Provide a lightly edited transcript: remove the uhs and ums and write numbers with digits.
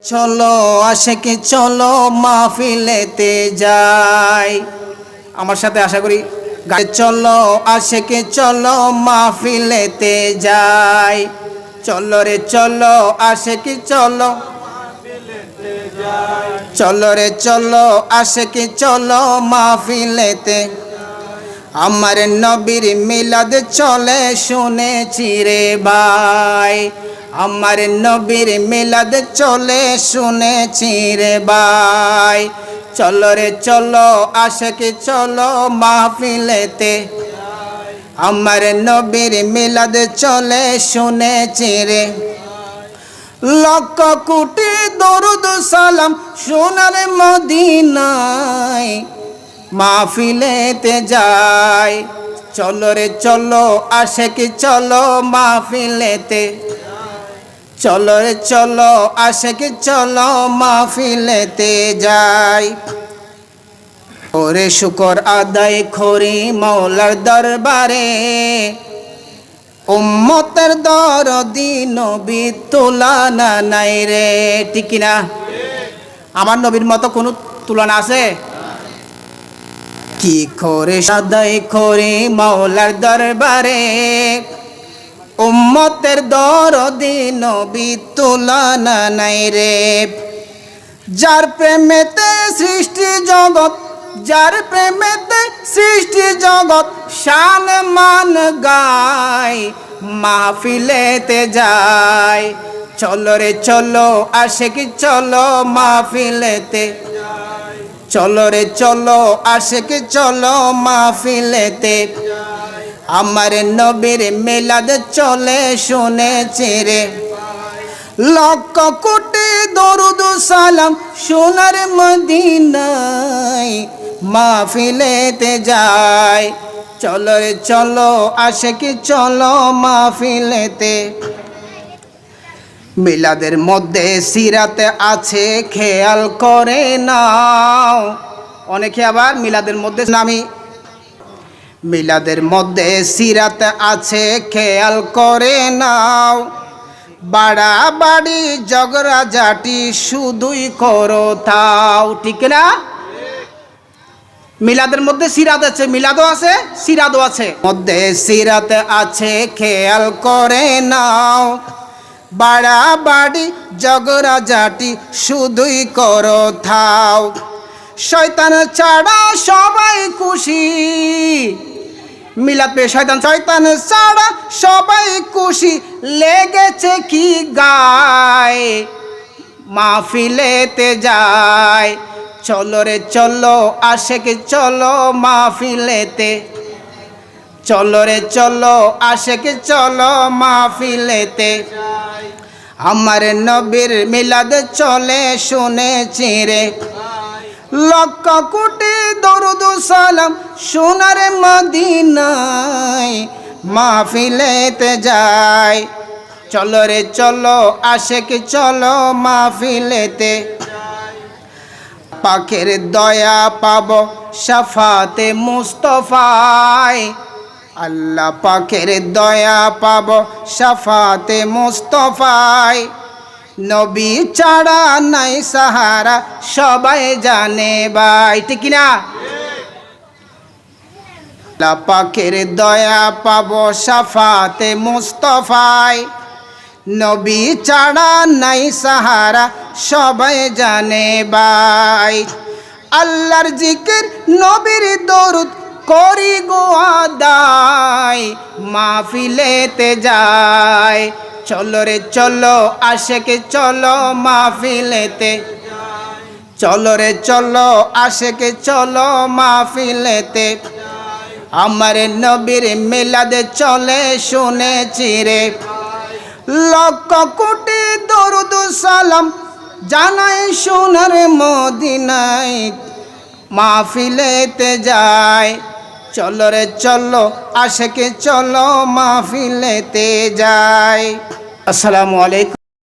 চলো আশিকি চলো মাহফিলেতে যাই। আমার সাথে আশা করি চলো আশিকি চলো মাহফিলেতে যাই। চলো রে চলো আশিকি চলো মাহফিলেতে যাই। চলো রে চলো আশিকি চলো মাহফিলেতে। আমার নবীর মিলাদ চলে শুনেছি রে ভাই। আমার নবীর মিলাদ চলে শুনেছি রে ভাই। চলো রে চলো আশিকি চলো মাহফিলেতে। আমার নবীর মিলাদ চলে শুনেছি রে। লক্ষ কোটি দরুদ সালাম সোনার মদিনায় মাহফিলেতে যাই। চলো রে চলো আশিকি চলো মাহফিলেতে। চলো রে চলো আশিকি চলো মাহফিলেতে যাই। ওরে শুকর আদায় করি মওলার দরবারে। উম্মতের দরদি নবী তুলনা নাই রে। ঠিক না? আমার নবীর মতো কোনো তুলনা আছে? কি করে আদায় করি মওলার দরবারে। উম্মতের দরদি নবী তুলনা নাই রে। যার প্রেমেতে সৃষ্টি জগৎ, যার প্রেমেতে সৃষ্টি জগৎ শান মান গায় মাহফিলেতে যায়। চলো রে চলো আশিকি চলো মাহফিলেতে। চলো রে চলো আশিকি চলো মাহফিলেতে। আমার নবীর মিলাদ চলে শুনেছি রে। লক্ষ কোটি দরুদ সালাম সোনার মদিনায় মাহফিলেতে যায়। চলো রে চলো আশিকি চলো মাহফিলেতে। মিলাদের মধ্যে সিরাতে আছে খেয়াল করে নাও। অনেকে আবার মিলাদের মধ্যে নামি মিলাদের মধ্যে সিরাতে আছে খেয়াল করে নাও। বাড়াবাড়ি ঝগড়াঝাটি শুধুই করো তাও। ঠিক না? মিলাদের মধ্যে সিরাত আছে, মিলাদও আছে সিরাতও আছে। মধ্যে সিরাতে আছে খেয়াল করে নাও। বাড়াবাড়ি ঝগড়াঝাটি শুধুই করো থাও। শয়তান ছাড়া সবাই খুশি। মিলাদ পে শয়তান ছাড়া সবাই খুশি লেগেছে কি গায় মাহফিলেতে যায়। চলো রে চলো আশিকি চলো মাহফিলেতে। চলো রে চলো আশিকি চলো মাহফিলেতে। আমার নবীর মিলাদ চলে শুনেছি রে। লক্ষ কোটি দরুদ সালাম সোনার মদিনায় মাহফিলেতে যায়। চলো রে চলো আশিকি চলো মাহফিলেতে। পাকের দয়া পাবো শাফাতে মুস্তফায়। আল্লাহ পাকের দয়া পাবো শাফাতে মুস্তফায়। নবী ছাড়া নাই সাহারা সবাই জানে ভাই। ঠিক না? আল্লাহ পাকের দয়া পাবো শাফাতে মুস্তফায়। নবী ছাড়া নাই সাহারা সবাই জানে ভাই। আল্লাহর জিকির নবীর দরুদ করি গো আদায় মাহফিলেতে যায়। চলো রে চলো আশিকি চলো মাহফিলেতে। চলো রে চলো আশিকি চলো মাহফিলেতে। আমার নবীর মিলাদ চলে শুনেছি রে। লক্ষ কোটি দরুদ সালাম জানাই সোনার মদিনায় মাহফিলেতে যায়। চলো রে চলো আশিকি চলো মাহফিলেতে যায়। আসসালামু আলাইকুম।